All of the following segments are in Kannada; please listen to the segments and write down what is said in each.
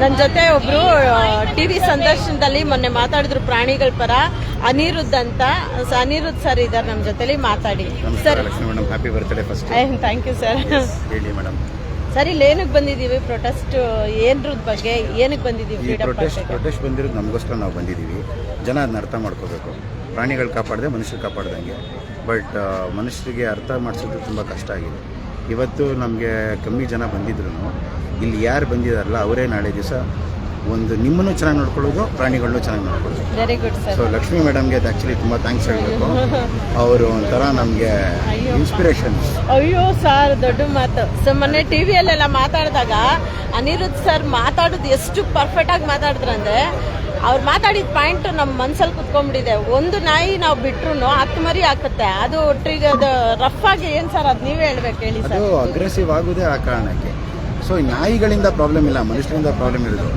ನನ್ನ ಜೊತೆ ಒಬ್ರು ಟಿವಿ ಸಂದರ್ಶನದಲ್ಲಿ ಮೊನ್ನೆ ಮಾತಾಡಿದ್ರು ಪ್ರಾಣಿಗಳ ಪರ ಅನಿರುದ್ಧ್ ಅಂತ. ಅನಿರುದ್ಧ್ ಸರ್ ಇದ್ದಾರೆ ನಮ್ಮ ಜೊತೆಲಿ, ಮಾತಾಡಿ sir. Happy birthday first. Thank you sir. ಹೇಳಿ ಮೇಡಮ್. ಸರ್, ಇಲ್ಲಿ ಏನಕ್ಕೆ ಬಂದಿದ್ದೀವಿ? ಪ್ರೊಟೆಸ್ಟ್ ಏನ್ರದ ಬಗ್ಗೆ ಏನಕ್ಕೆ ಬಂದಿದ್ದೀವಿ? ಪ್ರೊಟೆಸ್ಟ್ ಬಂದಿರೋದು ನಮಗೋಸ್ಕರ ನಾವು ಬಂದಿದ್ದೀವಿ. ಜನ ಅದನ್ನ ಅರ್ಥ ಮಾಡ್ಕೋಬೇಕು. ಪ್ರಾಣಿಗಳು ಕಾಪಾಡದೆ ಮನುಷ್ಯರು ಕಾಪಾಡ್ದಂಗೆ. ಬಟ್ ಮನುಷ್ಯರಿಗೆ ಅರ್ಥ ಮಾಡಿಸೋದು ತುಂಬ ಕಷ್ಟ ಆಗಿದೆ. ಇವತ್ತು ನಮಗೆ ಕಮ್ಮಿ ಜನ ಬಂದಿದ್ರು ಇಲ್ಲಿ ಯಾರು ಬಂದಿದಾರಲ್ಲ ಅವರೇ ನಾಳೆ ದಿವಸ ಒಂದು ನಿಮ್ಮನ್ನು ಚೆನ್ನಾಗಿ ನೋಡ್ಕೊಳ್ಳೋದು, ಪ್ರಾಣಿಗಳನ್ನೂ ಚೆನ್ನಾಗಿ ನೋಡ್ಕೊಳ್ಳೋದು. Very good sir. So Lakshmi ಮೇಡಮ್ಗೆ ಆ್ಯಕ್ಚುಲಿ ತುಂಬ ಥ್ಯಾಂಕ್ಸ್ ಹೇಳಬೇಕು. ಅವರು ಒಂಥರ ನಮಗೆ ಇನ್ಸ್ಪಿರೇಷನ್. ಅಯ್ಯೋ ಸರ್, ದೊಡ್ಡ ಮಾತು. ಸೊ ಮೊನ್ನೆ ಟಿವಿಯಲ್ಲೆಲ್ಲ ಮಾತಾಡಿದಾಗ ಅನಿರುದ್ಧ್ ಸರ್ ಮಾತಾಡೋದು ಎಷ್ಟು ಪರ್ಫೆಕ್ಟಾಗಿ ಮಾತಾಡಿದ್ರಂದ್ರೆ, ಅವ್ರು ಮಾತಾಡಿದ ಪಾಯಿಂಟ್ ನಮ್ಮ ಮನ್ಸಲ್ಲಿ ಕುತ್ಕೊಂಡ್ಬಿಟ್ಟಿದೆ. ಒಂದು ನಾಯಿ ನಾವು ಬಿಟ್ರು 10 ಮರಿ ಹಾಕುತ್ತೆ. ಅದು ಒಟ್ಟಿಗೆ ಅದು ರಫ್ ಆಗಿ ಏನು ಸರ್, ಅದು ನೀವೇ ಹೇಳ್ಬೇಕು ಹೇಳಿ ಸರ್. ಅದು ಅಗ್ರೆಸಿವ್ ಆಗೋದೇ ಆ ಕಾರಣಕ್ಕೆ. ಸೊ ಈ ನಾಯಿಗಳಿಂದ ಪ್ರಾಬ್ಲಮ್ ಇಲ್ಲ, ಮನುಷ್ಯರಿಂದ ಪ್ರಾಬ್ಲಮ್ ಇರೋದು.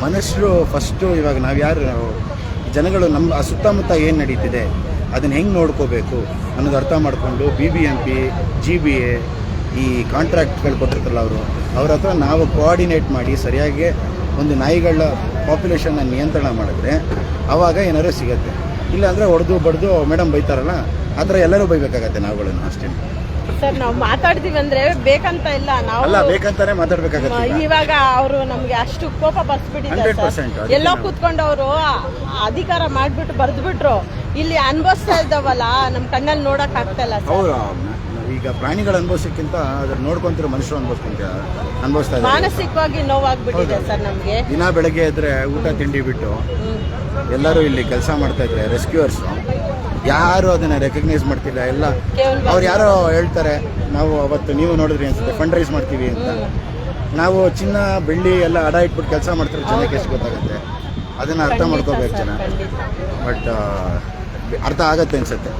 ಮನುಷ್ಯರು ಫಸ್ಟು ಇವಾಗ ನಾವು ಯಾರು ಜನಗಳು ನಮ್ಮ ಸುತ್ತಮುತ್ತ ಏನು ನಡೀತಿದೆ ಅದನ್ನು ಹೆಂಗೆ ನೋಡ್ಕೋಬೇಕು ಅನ್ನೋದು ಅರ್ಥ ಮಾಡಿಕೊಂಡು BBMP GBA ಈ ಕಾಂಟ್ರಾಕ್ಟ್ಗಳು ಕೊಟ್ಟಿರ್ತಾರಲ್ಲ ಅವ್ರ ಹತ್ರ ನಾವು ಕೋಆರ್ಡಿನೇಟ್ ಮಾಡಿ ಸರಿಯಾಗಿ ಒಂದು ನಾಯಿಗಳ ಪಾಪ್ಯುಲೇಷನ್ನ ನಿಯಂತ್ರಣ ಮಾಡಿದ್ರೆ ಆವಾಗ ಏನಾದ್ರು ಸಿಗುತ್ತೆ. ಇಲ್ಲಾಂದರೆ ಹೊಡೆದು ಬಡ್ದು ಮೇಡಮ್ ಬೈತಾರಲ್ಲ ಆ ಥರ ಎಲ್ಲರೂ ಬೈಬೇಕಾಗತ್ತೆ ನಾವುಗಳನ್ನು ಅಷ್ಟೇ. ಸರ್, ನಾವು ಮಾತಾಡ್ತೀವಿ ಅಂದ್ರೆ ಬೇಕಂತ ಇಲ್ಲ, ನಾವು ಬೇಕಂತಾನೆ ಮಾತಾಡ್ಬೇಕಾಗತ್ತೆ. ಇವಾಗ ಅವರು ನಮ್ಗೆ ಅಷ್ಟು ಕೋಪ ಬರ್ಸ್ಬಿಟ್ಟಿದ್ದಾರೆ ಸರ್. ಎಲ್ಲೋ ಕೂತ್ಕೊಂಡು ಅವರು ಅಧಿಕಾರ ಮಾಡ್ಬಿಟ್ಟು ಬರ್ದ್ಬಿಟ್ರು. ಇಲ್ಲಿ ಅನುಭವಿಸ್ತಾ ಇದ್ದಾವಲ್ಲ, ನಮ್ ಕಣ್ಣಲ್ಲಿ ನೋಡಕ್ ಆಗ್ತಾ ಇಲ್ಲ ಸರ್. ಈಗ ಪ್ರಾಣಿಗಳು ಅನುಭವಿಸಕ್ಕಿಂತ ಅದ್ರ ನೋಡ್ಕೊಂತಿರೋ ಮನುಷ್ಯರು ಅನುಭವಿಸ್ತಾ ಇದ್ದಾರೆ. ಮಾನಸಿಕವಾಗಿ ನೋವಾಗ್ಬಿಟ್ಟಿದೆ ಸರ್ ನಮ್ಗೆ. ದಿನ ಬೆಳಗ್ಗೆ ಇದ್ರೆ ಊಟ ತಿಂಡಿ ಬಿಟ್ಟು ಎಲ್ಲರೂ ಇಲ್ಲಿ ಕೆಲಸ ಮಾಡ್ತಾ ಇದ್ರೆ ರೆಸ್ಕ್ಯೂಯರ್ಸ್ ಯಾರು ಅದನ್ನ ರೆಕಗ್ನೈಸ್ ಮಾಡ್ತಿಲ್ಲ. ಎಲ್ಲ ಅವ್ರು ಯಾರೋ ಹೇಳ್ತಾರೆ, ನಾವು ಅವತ್ತು ನೀವು ನೋಡಿದ್ರಿ ಅನ್ಸುತ್ತೆ ಫಂಡ್ ರೈಸ್ ಮಾಡ್ತೀವಿ ಅಂತ. ನಾವು ಚಿನ್ನ ಬೆಳ್ಳಿ ಎಲ್ಲ ಅಡ ಇಟ್ಬಿಟ್ಟು ಕೆಲಸ ಮಾಡ್ತಾರೆ, ಜನಕ್ಕೆ ಎಷ್ಟು ಗೊತ್ತಾಗುತ್ತೆ. ಅದನ್ನ ಅರ್ಥ ಮಾಡ್ಕೋಬೇಕು ಜನ. ಬಟ್ ಅರ್ಥ ಆಗತ್ತೆ ಅನ್ಸುತ್ತೆ.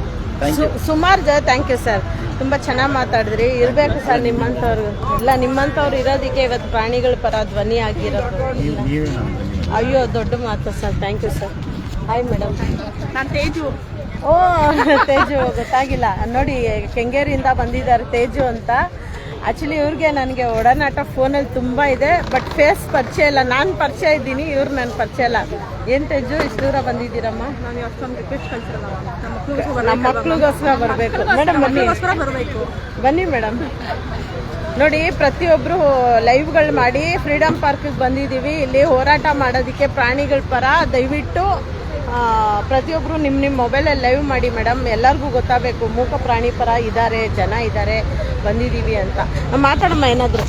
ಸುಮಾರು ಥ್ಯಾಂಕ್ ಯು ಸರ್, ತುಂಬಾ ಚೆನ್ನಾಗಿ ಮಾತಾಡಿದ್ರಿ. ಇರ್ಬೇಕು ಸರ್ ನಿಮ್ಮಂಥವ್ರು ಎಲ್ಲ, ನಿಮ್ಮಂಥವ್ರು ಇರೋದಕ್ಕೆ ಇವತ್ತು ಪ್ರಾಣಿಗಳ ಪರ ಧ್ವನಿ ಆಗಿರೋದು. ಅಯ್ಯೋ, ದೊಡ್ಡ ಮಾತು sir. Thank you sir. Hi madam. ನಾನು ತೇಜು. ಓ, ತೇಜು ಗೊತ್ತಾಗಿಲ್ಲ ನೋಡಿ, ಕೆಂಗೇರಿಯಿಂದ ಬಂದಿದ್ದಾರೆ ತೇಜು ಅಂತ. ಆ್ಯಕ್ಚುಲಿ ಇವ್ರಿಗೆ ನನಗೆ ಒಡನಾಟ ಫೋನಲ್ಲಿ ತುಂಬ ಇದೆ, ಬಟ್ ಫೇಸ್ ಪರಿಚಯ ಇಲ್ಲ. ನಾನು ಪರಿಚಯ ಇದ್ದೀನಿ, ಇವ್ರು ನನ್ನ ಪರಿಚಯ ಇಲ್ಲ. ಏನು ತೇಜು, ಇಷ್ಟು ದೂರ ಬಂದಿದ್ದೀರಮ್ಮ? ನಾನು ಅಷ್ಟೊಂದು ರಿಕ್ವೆಸ್ಟ್ ಕಳಿಸಿರಲ್ಲ, ನಮ್ಮ ಮಕ್ಳಿಗೋಸ್ಕರ ಬರಬೇಕು ಮೇಡಮ್. ಬನ್ನಿ ಮೇಡಮ್. ನೋಡಿ, ಪ್ರತಿಯೊಬ್ಬರು ಲೈವ್ಗಳು ಮಾಡಿ ಫ್ರೀಡಮ್ ಪಾರ್ಕಿಗೆ ಬಂದಿದ್ದೀವಿ. ಇಲ್ಲಿ ಹೋರಾಟ ಮಾಡೋದಕ್ಕೆ ಪ್ರಾಣಿಗಳ ಪರ. ದಯವಿಟ್ಟು ಪ್ರತಿಯೊಬ್ಬರು ನಿಮ್ಮ ಮೊಬೈಲಲ್ಲಿ ಲೈವ್ ಮಾಡಿ ಮೇಡಮ್. ಎಲ್ಲರಿಗೂ ಗೊತ್ತಾಗಬೇಕು ಮೂಕ ಪ್ರಾಣಿ ಪರ ಇದ್ದಾರೆ, ಜನ ಇದ್ದಾರೆ, ಬಂದಿದ್ದೀವಿ ಅಂತ. ಮಾತಾಡಮ್ಮ ಏನಾದರೂ.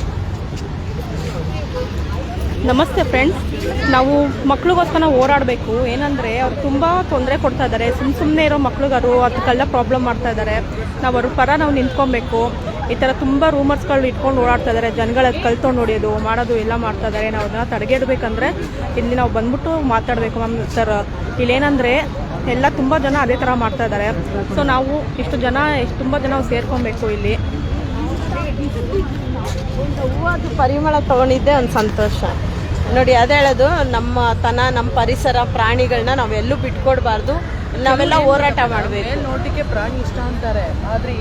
ನಮಸ್ತೆ ಫ್ರೆಂಡ್ಸ್. ನಾವು ಮಕ್ಳಿಗೋಸ್ಕರ ಹೋರಾಡಬೇಕು. ಏನಂದರೆ ಅವ್ರು ತುಂಬ ತೊಂದರೆ ಕೊಡ್ತಾ ಇದ್ದಾರೆ. ಸುಮ್ಮನೆ ಇರೋ ಮಕ್ಳಿಗಾರು ಅದಕ್ಕೆಲ್ಲ ಪ್ರಾಬ್ಲಮ್ ಮಾಡ್ತಾ ಇದ್ದಾರೆ. ನಾವು ಅವ್ರ ಪರ ನಾವು ನಿಂತ್ಕೊಬೇಕು. ಈ ಥರ ತುಂಬ ರೂಮರ್ಸ್ಗಳು ಇಟ್ಕೊಂಡು ಓಡಾಡ್ತಾ ಇದ್ದಾರೆ. ಜನಗಳ ಕಲ್ತ್ಕೊಂಡು ಹೊಡೆಯೋದು ಮಾಡೋದು ಎಲ್ಲ ಮಾಡ್ತಾ ಇದ್ದಾರೆ. ನಾವು ಅದನ್ನು ತಡೆಗೇಡಬೇಕಂದ್ರೆ ಇಲ್ಲಿ ನಾವು ಬಂದ್ಬಿಟ್ಟು ಮಾತಾಡಬೇಕು ಮ್ಯಾಮ್. ಸರ್, ಇಲ್ಲೇನಂದರೆ ಎಲ್ಲ ತುಂಬ ಜನ ಅದೇ ಥರ ಮಾಡ್ತಾ ಇದ್ದಾರೆ. ಸೊ ನಾವು ತುಂಬ ಜನ ಸೇರ್ಕೊಬೇಕು ಇಲ್ಲಿ. ಹೂವದು ಪರಿಮಳ ತೊಗೊಂಡಿದ್ದೆ ಒಂದು ಸಂತೋಷ ನೋಡಿ. ಅದೇ ಹೇಳೋದು, ನಮ್ಮ ಪರಿಸರ ಪ್ರಾಣಿಗಳನ್ನ ನಾವೆಲ್ಲೂ ಬಿಟ್ಕೊಡ್ಬಾರ್ದು. ನಾವೆಲ್ಲ ಹೋರಾಟ ಮಾಡಬೇಕು. ನೋಟಿಗೆ ಪ್ರಾಣಿ ಇಷ್ಟ ಅಂತಾರೆ, ಆದರೆ